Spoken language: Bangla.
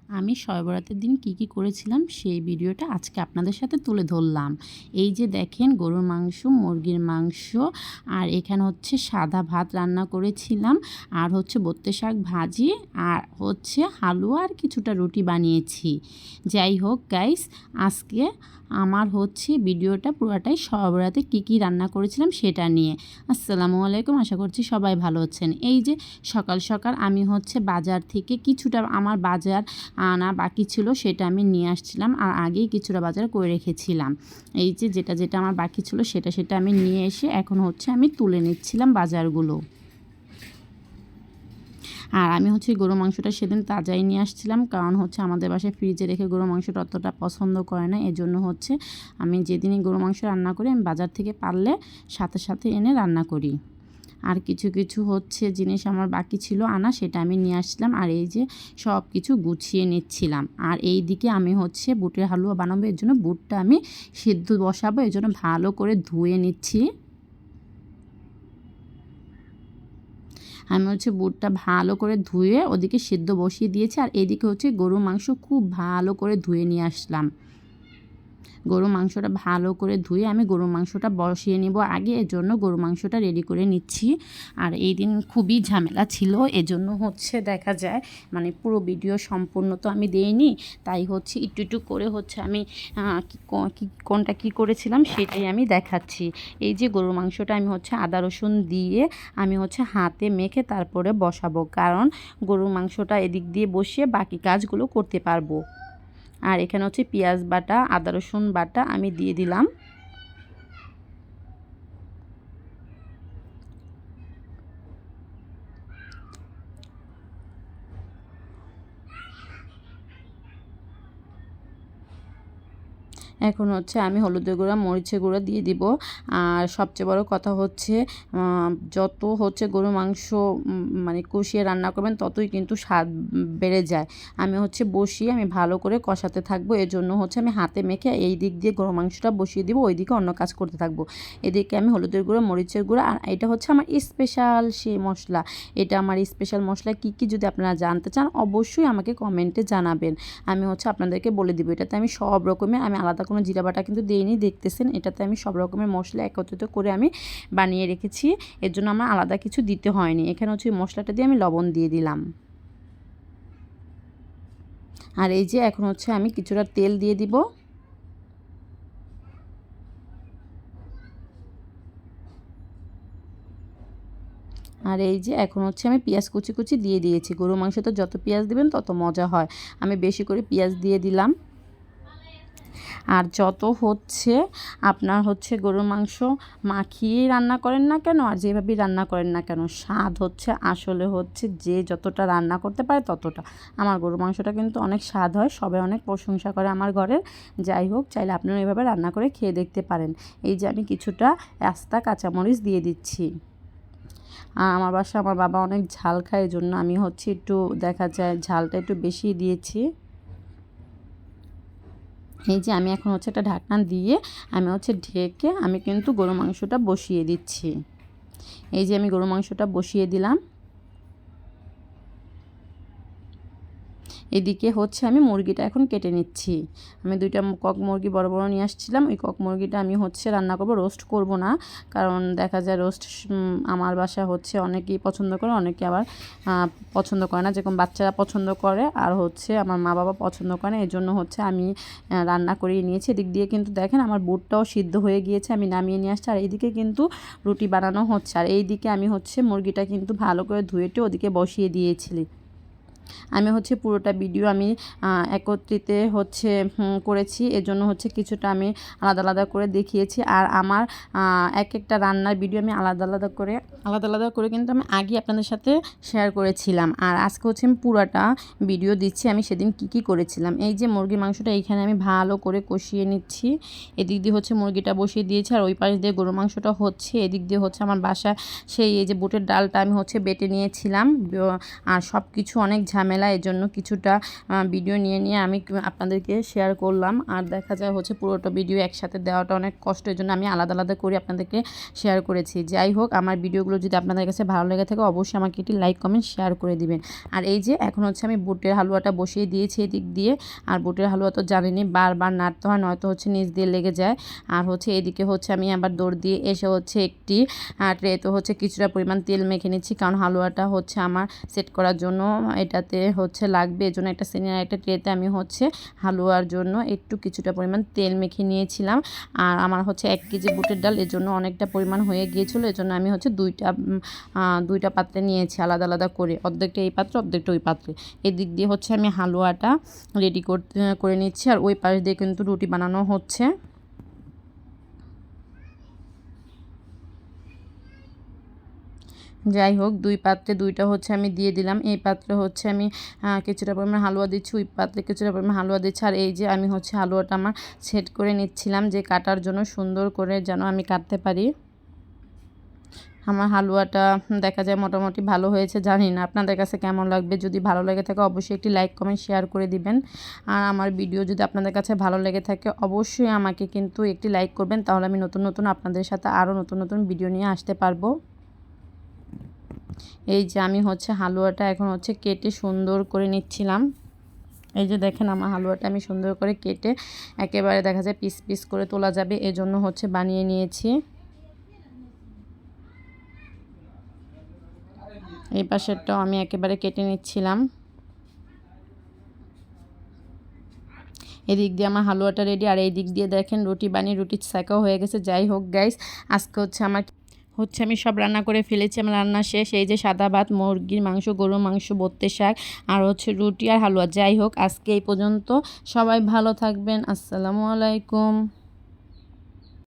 আমি শবে বরাতের দিন কি করেছিলাম সেই ভিডিওটা আজকে আপনাদের সাথে তুলে ধরলাম। এই যে দেখেন গরুর মাংস, মুরগির মাংস আর এখানে হচ্ছে সাদা ভাত রান্না করেছিলাম আর হচ্ছে বত্তে শাক ভাজি আর হচ্ছে হালুয়া আর কিছুটা রুটি বানিয়েছি। যাই হোক গাইস, আজকে আমার হচ্ছে ভিডিওটা পুরোটাই শবে বরাতে কী রান্না করেছিলাম সেটা নিয়ে। আসসালামু আলাইকুম, আশা করছি সবাই ভালো আছেন। এই যে সকাল সকাল আমি হচ্ছে বাজার থেকে কিছুটা আমার বাজার আনা বাকি ছিল সেটা আমি নিয়ে আসছিলাম আর আগেই কিছুটা বাজার করে রেখেছিলাম। এই যে যেটা আমার বাকি ছিল সেটা আমি নিয়ে এসে এখন হচ্ছে আমি তুলে নিচ্ছিলাম বাজারগুলো। আর আমি হচ্ছে গরু মাংসটা সেদিন তাজাই নিয়ে আসছিলাম, কারণ হচ্ছে আমাদের বাসায় ফ্রিজে রেখে গরু মাংসটা অতটা পছন্দ করে না। এজন্য হচ্ছে আমি যেদিনই গরু মাংস রান্না করি আমি বাজার থেকে পারলে সাথে সাথে এনে রান্না করি। আর কিছু হচ্ছে জিনিস আমার বাকি ছিল আনা, সেটা আমি নিয়ে আসছিলাম। আর এই যে সব কিছু গুছিয়ে নিচ্ছিলাম। আর এই দিকে আমি হচ্ছে বুটের হালুয়া বানাবো, এর জন্য বুটটা আমি সিদ্ধ বসাবো, এর জন্য ভালো করে ধুয়ে নিচ্ছি। আমি হচ্ছে বুটটা ভালো করে ধুয়ে ওদিকে সিদ্ধ বসিয়ে দিয়েছি আর এইদিকে হচ্ছে গরুর মাংস খুব ভালো করে ধুয়ে নিয়ে আসলাম। গরুর মাংসটা ভালো করে ধুয়ে আমি গরুর মাংসটা বসিয়ে নিব আগে, এজন্য গরুর মাংসটা রেডি করে নিচ্ছি। আর এই দিন খুবই ঝামেলা ছিল, এজন্য হচ্ছে দেখা যায় মানে পুরো ভিডিও সম্পূর্ণ তো আমি দেইনি, তাই হচ্ছে একটু করে হচ্ছে আমি কোনটা কী করেছিলাম সেটাই আমি দেখাচ্ছি। এই যে গরুর মাংসটা আমি হচ্ছে আদা রসুন দিয়ে আমি হচ্ছে হাতে মেখে তারপরে বসাবো, কারণ গরুর মাংসটা এদিক দিয়ে বসিয়ে বাকি কাজগুলো করতে পারবো। আর এখানে হচ্ছে পেঁয়াজ বাটা, আদা রসুন বাটা আমি দিয়ে দিলাম। এখন হচ্ছে আমি হলুদের গুঁড়া, মরিচের গুঁড়া দিয়ে দিব। আর সবচেয়ে বড় কথা হচ্ছে যত হচ্ছে গরুর মাংস মানে কষিয়ে রান্না করবেন ততই কিন্তু স্বাদ বেড়ে যায়। আমি হচ্ছে বসিয়ে আমি ভালো করে কষাতে থাকবো, এজন্য হচ্ছে আমি হাতে মেখে এই দিক দিয়ে গরুর মাংসটা বসিয়ে দিব, ওই দিকে অন্য কাজ করতে থাকবো। এদিকে আমি হলুদের গুঁড়া, মরিচের গুঁড়া আর এটা হচ্ছে আমার স্পেশাল সেই মশলা। এটা আমার স্পেশাল মশলা কী যদি আপনারা জানতে চান অবশ্যই আমাকে কমেন্টে জানাবেন, আমি হচ্ছে আপনাদেরকে বলে দিব। এটাতে আমি সব রকমের, আমি আলাদা কোনো জিরা বাটা কিন্তু দিইনি, দেখতেছেন এটাতে আমি সব রকমের মশলা একত্রিত করে আমি বানিয়ে রেখেছি, এর জন্য আমার আলাদা কিছু দিতে হয়নি। এখানে হচ্ছে মশলাটা দিয়ে আমি লবণ দিয়ে দিলাম। আর এই যে এখন হচ্ছে আমি কিছুটা তেল দিয়ে দিব। আর এই যে এখন হচ্ছে আমি পেঁয়াজ কুচি দিয়ে দিয়েছি। গরুর মাংসতে যত পেঁয়াজ দিবেন তত মজা হয়, আমি বেশি করে পেঁয়াজ দিয়ে দিলাম। আর যত হচ্ছে আপনার হচ্ছে গরুর মাংস মাখিয়েই রান্না করেন না কেন আর যেভাবেই রান্না করেন না কেন, স্বাদ হচ্ছে আসলে হচ্ছে যে যতটা রান্না করতে পারে ততটা। আমার গরুর মাংসটা কিন্তু অনেক স্বাদ হয়, সবাই অনেক প্রশংসা করে আমার ঘরের। যাই হোক, চাইলে আপনারা এভাবে রান্না করে খেয়ে দেখতে পারেন। এই যে আমি কিছুটা আস্তা কাঁচামরিচ দিয়ে দিচ্ছি। আর আমার বাসায় আমার বাবা অনেক ঝাল খায়, এই জন্য আমি হচ্ছে একটু দেখা যায় ঝালটা একটু বেশি দিয়েছি। এই যে আমি এখন হচ্ছে একটা ঢাকনা দিয়ে আমি হচ্ছে ঢেকে আমি কিন্তু গরু মাংসটা বসিয়ে দিচ্ছি। এই যে আমি গরু মাংসটা বসিয়ে দিলাম। এদিকে হচ্ছে আমি মুরগিটা এখন কেটে নিচ্ছি। আমি দুইটা কক মুরগি বড় বড় নিয়ে আসছিলাম, ওই কক মুরগিটা আমি হচ্ছে রান্না করব, রোস্ট করব না, কারণ দেখা যায় রোস্ট আমার বাসায় হচ্ছে অনেকেই পছন্দ করে, অনেকে আবার পছন্দ করে না, যেরকম বাচ্চারা পছন্দ করে আর হচ্ছে আমার মা বাবা পছন্দ করে না। এই জন্য হচ্ছে আমি রান্না করিয়ে নিয়েছি। এদিক দিয়ে কিন্তু দেখেন আমার বুটটাও সিদ্ধ হয়ে গিয়েছে, আমি নামিয়ে নিয়ে আসছি। আর এইদিকে কিন্তু রুটি বানানো হচ্ছে, আর এইদিকে আমি হচ্ছে মুরগিটা কিন্তু ভালো করে ধুয়েটে ওদিকে বসিয়ে দিয়েছিলি। আমি হচ্ছে পুরোটা ভিডিও আমি একত্রিত হচ্ছে করেছি, এজন্য হচ্ছে কিছুটা আমি আলাদা করে দেখিয়েছি। আর আমার একটা রান্নার ভিডিও আমি আলাদা করে কিন্তু আমি আগে আপনাদের সাথে শেয়ার করেছিলাম। আর আজকে হচ্ছে আমি পুরোটা ভিডিও দিচ্ছি আমি সেদিন কি করেছিলাম। এই যে মুরগির মাংসটা এইখানে আমি ভালো করে কষিয়ে নিচ্ছি। এদিক দিয়ে হচ্ছে মুরগিটা বসিয়ে দিয়েছি আর ওই পাশ দিয়ে গরুর মাংসটা হচ্ছে। এদিক দিয়ে হচ্ছে আমার বাসায় সেই এই যে বুটের ডালটা আমি হচ্ছে বেটে নিয়েছিলাম। আর সব কিছু অনেক ঝামেলা, এই জন্য কিছুটা ভিডিও নিয়ে আমি আপনাদেরকে শেয়ার করলাম। আর দেখা যায় হচ্ছে পুরোটা ভিডিও একসাথে দেওয়াটা অনেক কষ্ট, এই জন্য আমি আলাদা আলাদা করে আপনাদেরকে শেয়ার করেছি। যাই হোক, আমার ভিডিওগুলো যদি আপনাদের কাছে ভালো লেগে থাকে অবশ্যই আমাকে একটি লাইক কমেন্ট শেয়ার করে দিবেন। আর এই যে এখন হচ্ছে আমি বুটের হালুয়াটা বসিয়ে দিয়েছি এদিক দিয়ে। আর বুটের হালুয়া তো জানেনই বারবার নাড়তে হয়, নয়তো হচ্ছে নিচ দিয়ে লেগে যায়। আর হচ্ছে এদিকে হচ্ছে আমি আবার দৌড় দিয়ে এসে হচ্ছে একটি ট্রেতে হচ্ছে কিছুটা পরিমাণ তেল মেখে নিচ্ছি, কারণ হালুয়াটা হচ্ছে আমার সেট করার জন্য এটাতে হচ্ছে লাগবে। এই জন্য একটা সিনিয়র একটা ট্রেতে আমি হচ্ছে হালুয়ার জন্য একটু কিছুটা পরিমাণ তেল মেখে নিয়েছিলাম। আর আমার হচ্ছে 1 কেজি বুটের ডাল, এর জন্য অনেকটা পরিমাণ হয়ে গিয়েছিল। এর জন্য আমি হচ্ছে দুইটা পাত্রে নিয়েছি আলাদা আলাদা করে, অর্ধেকটা এই পাত্রে অর্ধেকটা ওই পাত্রে। এদিক দিয়ে হচ্ছে আমি হালুয়াটা রেডি করে নিচ্ছি, আর ওই পাশ দিয়ে কিন্তু রুটি বানানো হচ্ছে। যাই হোক, 2 পাত্রে 2টা হচ্ছে আমি দিয়ে দিলাম। এই পাত্রে হচ্ছে আমি কিছুটা পরিমাণ হালুয়া দিচ্ছি, ওই পাত্রে কিছুটা পরিমাণ হালুয়া দিচ্ছি। আর এই যে আমি হচ্ছে হালুয়াটা আমার সেট করে নিচ্ছিলাম, যে কাটার জন্য সুন্দর করে যেন আমি কাটতে পারি। আমার হালুয়াটা দেখা যায় মোটামুটি ভালো হয়েছে, জানি না আপনাদের কাছে কেমন লাগবে। যদি ভালো লেগে থাকে অবশ্যই একটি লাইক কমেন্ট শেয়ার করে দিবেন। আর আমার ভিডিও যদি আপনাদের কাছে ভালো লেগে থাকে অবশ্যই আমাকে কিন্তু একটি লাইক করবেন, তাহলে আমি নতুন নতুন আপনাদের সাথে আরও নতুন নতুন ভিডিও নিয়ে আসতে পারবো। এই যে আমি হচ্ছে হালুয়াটা এখন হচ্ছে কেটে সুন্দর করে নিচ্ছিলাম। এই যে দেখেন আমার হালুয়াটা আমি সুন্দর করে কেটে একেবারে দেখা যায় পিস পিস করে তোলা যাবে, এজন্য হচ্ছে বানিয়ে নিয়েছি। এই পাশেরটাও আমি একেবারে কেটে নিচ্ছিলাম। এদিক দিয়ে আমার হালুয়াটা রেডি, আর এই দিক দিয়ে দেখেন রুটি বানিয়ে রুটি সেকাও হয়ে গেছে। যাই হোক গাইস, আজকে হচ্ছে আমি সব রান্না করে ফেলেছি। আমার রান্না শেষ। এই যে সাদা ভাত, মুরগির মাংস, গরুর মাংস, বত্তে শাক, আর হচ্ছে রুটি আর হালুয়া। যাই হোক, আজকে এই পর্যন্ত। সবাই ভালো থাকবেন। আসসালামু আলাইকুম।